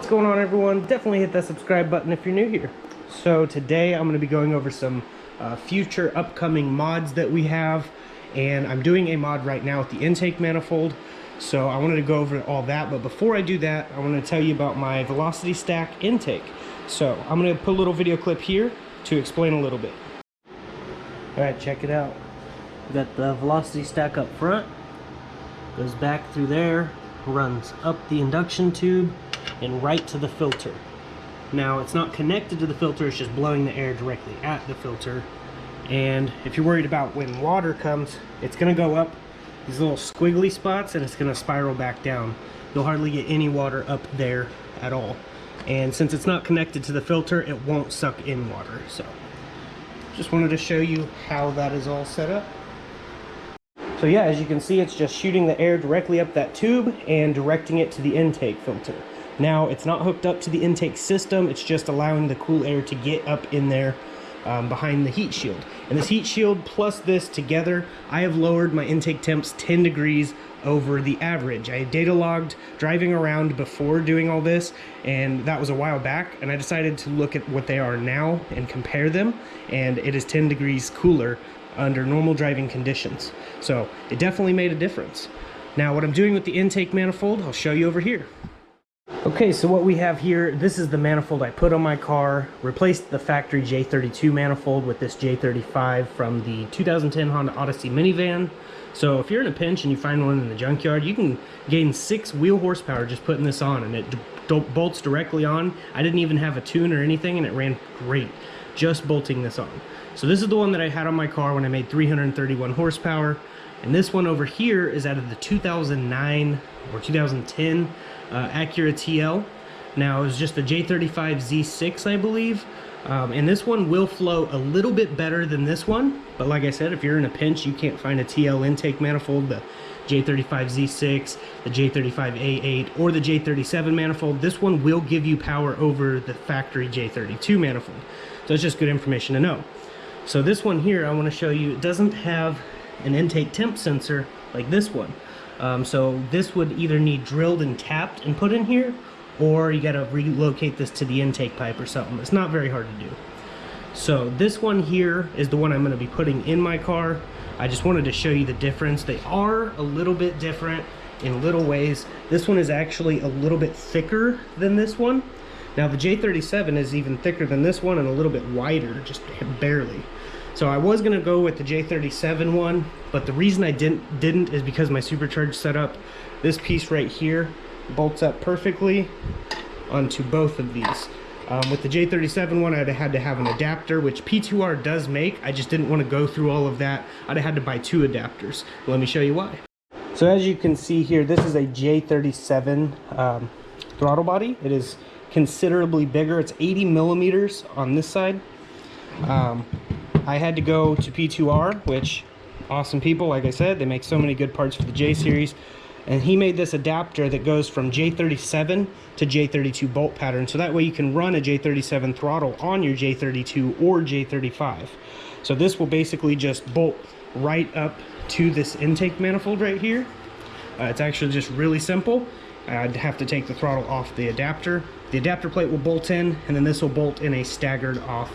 What's going on, everyone? Definitely hit that subscribe button if you're new here. So today I'm going to be going over some future upcoming mods that we have, and I'm doing a mod right now with the intake manifold, so I wanted to go over all that. But before I do that, I want to tell you about my velocity stack intake. So I'm going to put a little video clip here to explain a little bit. Alright, check it out. We got the velocity stack up front, goes back through there, runs up the induction tube and right to the filter. Now it's not connected to the filter, it's just blowing the air directly at the filter. And if you're worried about when water comes, it's going to go up these little squiggly spots and it's going to spiral back down. You'll hardly get any water up there at all. And since it's not connected to the filter, it won't suck in water. So just wanted to show you how that is all set up. So yeah, as you can see, it's just shooting the air directly up that tube and directing it to the intake filter. Now, it's not hooked up to the intake system, it's just allowing the cool air to get up in there behind the heat shield. And this heat shield plus this together, I have lowered my intake temps 10 degrees over the average. I data logged driving around before doing all this, and that was a while back, and I decided to look at what they are now and compare them, and it is 10 degrees cooler under normal driving conditions. So it definitely made a difference. Now what I'm doing with the intake manifold, I'll show you over here. Okay, so what we have here, this is the manifold I put on my car, replaced the factory J32 manifold with this J35 from the 2010 Honda Odyssey minivan. So if you're in a pinch and you find one in the junkyard, you can gain 6 wheel horsepower just putting this on, and it bolts directly on. I didn't even have a tune or anything, and it ran great just bolting this on. So this is the one that I had on my car when I made 331 horsepower. And this one over here is out of the 2009 or 2010 Acura TL. Now, it was just a J35 Z6, I believe. And this one will flow a little bit better than this one. But like I said, if you're in a pinch, you can't find a TL intake manifold, the J35 Z6, the J35 A8, or the J37 manifold, this one will give you power over the factory J32 manifold. So it's just good information to know. So this one here, I want to show you, it doesn't have an intake temp sensor like this one. So this would either need drilled and tapped and put in here, or you got to relocate this to the intake pipe or something. It's not very hard to do. So this one here is the one I'm going to be putting in my car. I just wanted to show you the difference. They are a little bit different in little ways. This one is actually a little bit thicker than this one. Now the J37 is even thicker than this one and a little bit wider, just barely. So I was going to go with the J37 one, but the reason I didn't is because my supercharged setup, this piece right here bolts up perfectly onto both of these. With the J37 one, I'd have had to have an adapter, which P2R does make. I just didn't want to go through all of that. I'd have had to buy 2 adapters. Let me show you why. So as you can see here, this is a J37 throttle body. It is considerably bigger. It's 80 millimeters on this side. I had to go to P2R, which awesome people, like I said, they make so many good parts for the J series, and he made this adapter that goes from J37 to J32 bolt pattern, so that way you can run a J37 throttle on your J32 or J35. So this will basically just bolt right up to this intake manifold right here. It's actually just really simple. I'd have to take the throttle off the adapter. The adapter plate will bolt in, and then this will bolt in a staggered off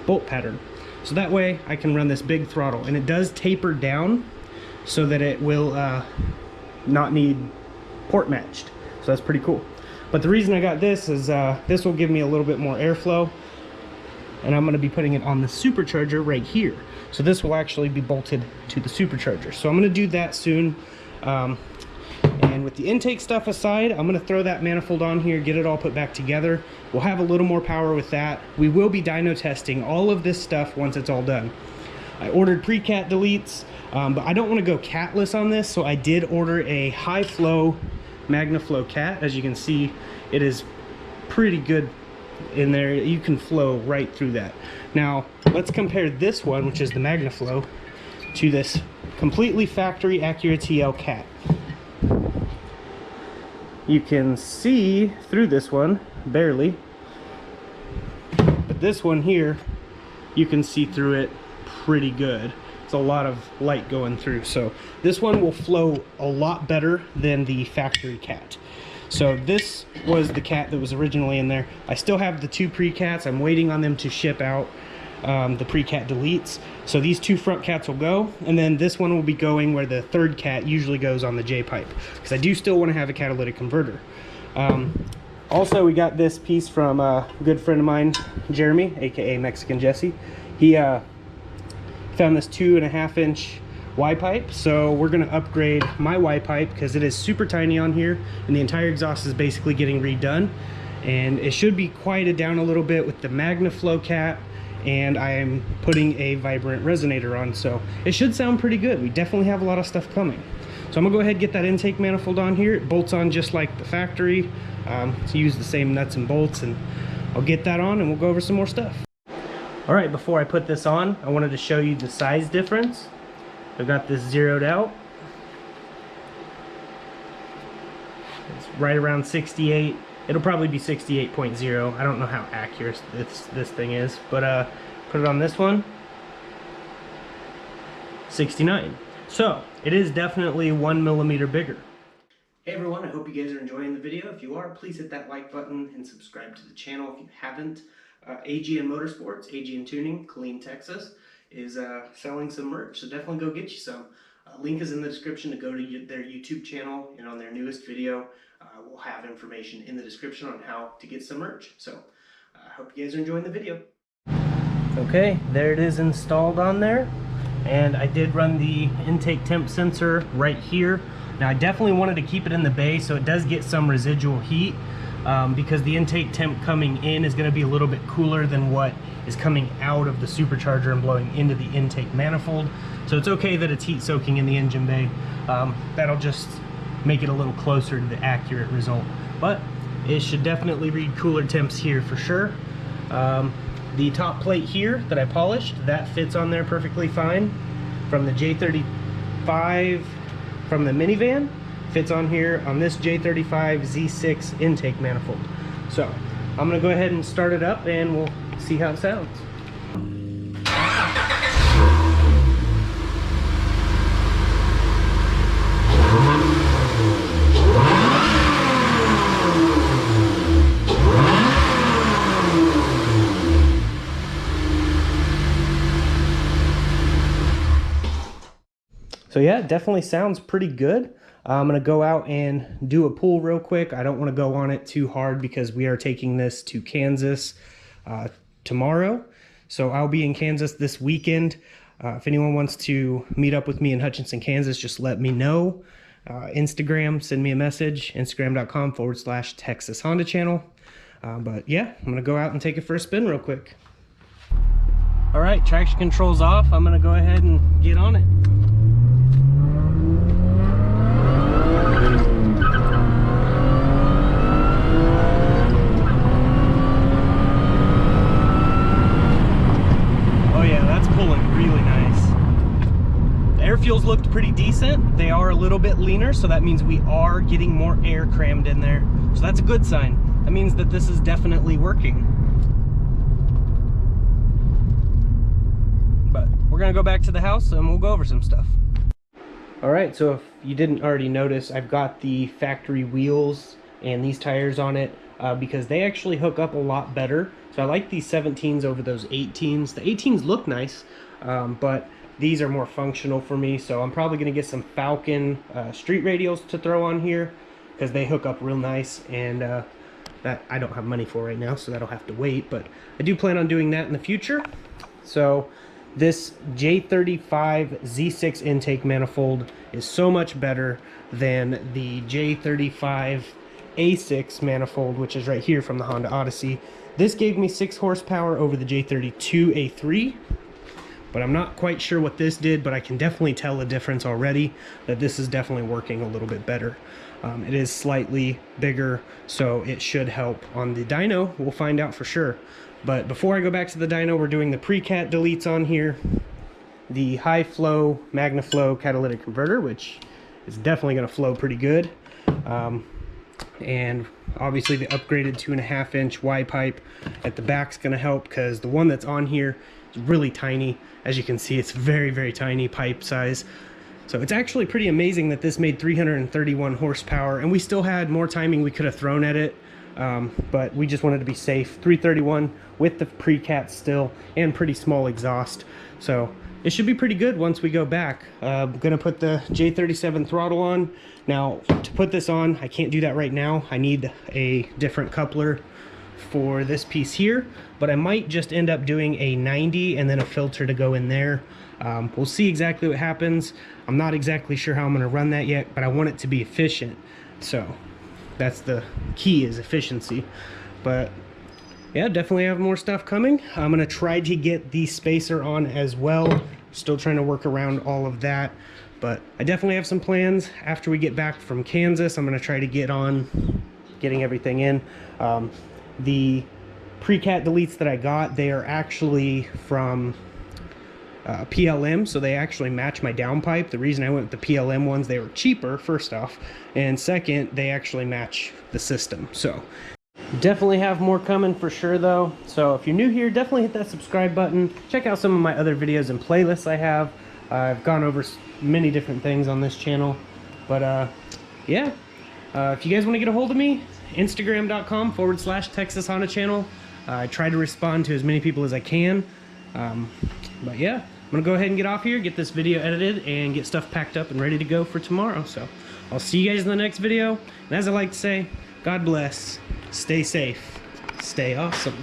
bolt pattern. So that way I can run this big throttle, and it does taper down so that it will not need port matched. So that's pretty cool. But the reason I got this is this will give me a little bit more airflow, and I'm going to be putting it on the supercharger right here. So this will actually be bolted to the supercharger. So I'm going to do that soon. And with the intake stuff aside, I'm going to throw that manifold on here, get it all put back together. We'll have a little more power with that. We will be dyno testing all of this stuff once it's all done. I ordered pre-cat deletes, but I don't want to go catless on this, so I did order a high flow MagnaFlow cat. As you can see, it is pretty good in there. You can flow right through that. Now, let's compare this one, which is the MagnaFlow, to this completely factory Acura TL cat. You can see through this one, barely, but this one here, you can see through it pretty good. It's a lot of light going through, so this one will flow a lot better than the factory cat. So this was the cat that was originally in there. I still have the 2 pre-cats. I'm waiting on them to ship out the pre-cat deletes. So these 2 front cats will go, and then this one will be going where the 3rd cat usually goes on the J-pipe, because I do still want to have a catalytic converter. Also, we got this piece from a good friend of mine, Jeremy, aka Mexican Jesse. He found this 2.5-inch Y-pipe, so we're going to upgrade my Y-pipe because it is super tiny on here, and the entire exhaust is basically getting redone, and it should be quieted down a little bit with the MagnaFlow cap, and I am putting a vibrant resonator on, so it should sound pretty good. We definitely have a lot of stuff coming. So I'm gonna go ahead and get that intake manifold on here. It bolts on just like the factory, to use the same nuts and bolts, and I'll get that on and we'll go over some more stuff. All right, before I put this on, I wanted to show you the size difference. I've got this zeroed out. It's right around 68. It'll probably be 68.0. I don't know how accurate this thing is, but put it on this one, 69. So it is definitely 1 millimeter bigger. Hey everyone, I hope you guys are enjoying the video. If you are, please hit that like button and subscribe to the channel if you haven't. AGN Motorsports, AGN Tuning, Killeen, Texas, is selling some merch, so definitely go get you some. Link is in the description to go to their YouTube channel, and on their newest video we'll have information in the description on how to get some merch. So I hope you guys are enjoying the video. Okay, there it is installed on there, and I did run the intake temp sensor right here. Now I definitely wanted to keep it in the bay so it does get some residual heat, because the intake temp coming in is going to be a little bit cooler than what is coming out of the supercharger and blowing into the intake manifold. So it's okay that it's heat soaking in the engine bay. That'll just make it a little closer to the accurate result, but it should definitely read cooler temps here for sure. The top plate here that I polished, that fits on there perfectly fine. From the J35 from the minivan, fits on here on this J35 Z6 intake manifold. So I'm gonna go ahead and start it up and we'll see how it sounds. So yeah, it definitely sounds pretty good. I'm gonna go out and do a pull real quick. I don't wanna go on it too hard because we are taking this to Kansas tomorrow. So I'll be in Kansas this weekend. If anyone wants to meet up with me in Hutchinson, Kansas, just let me know. Instagram, send me a message, instagram.com/Texas Honda channel. But yeah, I'm gonna go out and take it for a spin real quick. All right, traction control's off. I'm gonna go ahead and get on it. Air fuels looked pretty decent. They are a little bit leaner, so that means we are getting more air crammed in there. So that's a good sign. That means that this is definitely working. But we're gonna go back to the house and we'll go over some stuff. All right, so if you didn't already notice, I've got the factory wheels and these tires on it because they actually hook up a lot better. So I like these 17s over those 18s. The 18s look nice, but these are more functional for me, so I'm probably going to get some Falcon street radials to throw on here because they hook up real nice, and that I don't have money for right now, so that'll have to wait, but I do plan on doing that in the future. So this J35 Z6 intake manifold is so much better than the J35 A6 manifold, which is right here from the Honda Odyssey. This gave me 6 horsepower over the J32 A3. But I'm not quite sure what this did, but I can definitely tell a difference already, that this is definitely working a little bit better. It is slightly bigger, so it should help on the dyno. We'll find out for sure. But before I go back to the dyno, we're doing the pre-cat deletes on here. The high flow MagnaFlow catalytic converter, which is definitely going to flow pretty good. And obviously the upgraded 2.5-inch Y-pipe at the back's going to help, because the one that's on here is really tiny. As you can see, it's very, very tiny pipe size. So it's actually pretty amazing that this made 331 horsepower, and we still had more timing we could have thrown at it, but we just wanted to be safe. 331 with the pre-cat still, and pretty small exhaust. So it should be pretty good once we go back. I'm gonna put the J37 throttle on. Now, to put this on, I can't do that right now. I need a different coupler for this piece here, but I might just end up doing a 90 and then a filter to go in there. We'll see exactly what happens. I'm not exactly sure how I'm gonna run that yet, but I want it to be efficient. So that's the key, is efficiency. But yeah, definitely have more stuff coming. I'm gonna try to get the spacer on as well. Still trying to work around all of that, but I definitely have some plans. After we get back from Kansas, I'm gonna try to get on getting everything in. The pre-cat deletes that I got, they are actually from PLM, so they actually match my downpipe. The reason I went with the PLM ones, they were cheaper, first off, and second, they actually match the system. So definitely have more coming for sure though. So if you're new here, definitely hit that subscribe button. Check out some of my other videos and playlists I have. I've gone over many different things on this channel, but yeah, if you guys want to get a hold of me, Instagram.com/Texas Honda channel. I try to respond to as many people as I can. But yeah, I'm gonna go ahead and get off here, get this video edited, and get stuff packed up and ready to go for tomorrow. So I'll see you guys in the next video. And as I like to say, God bless, stay safe, stay awesome.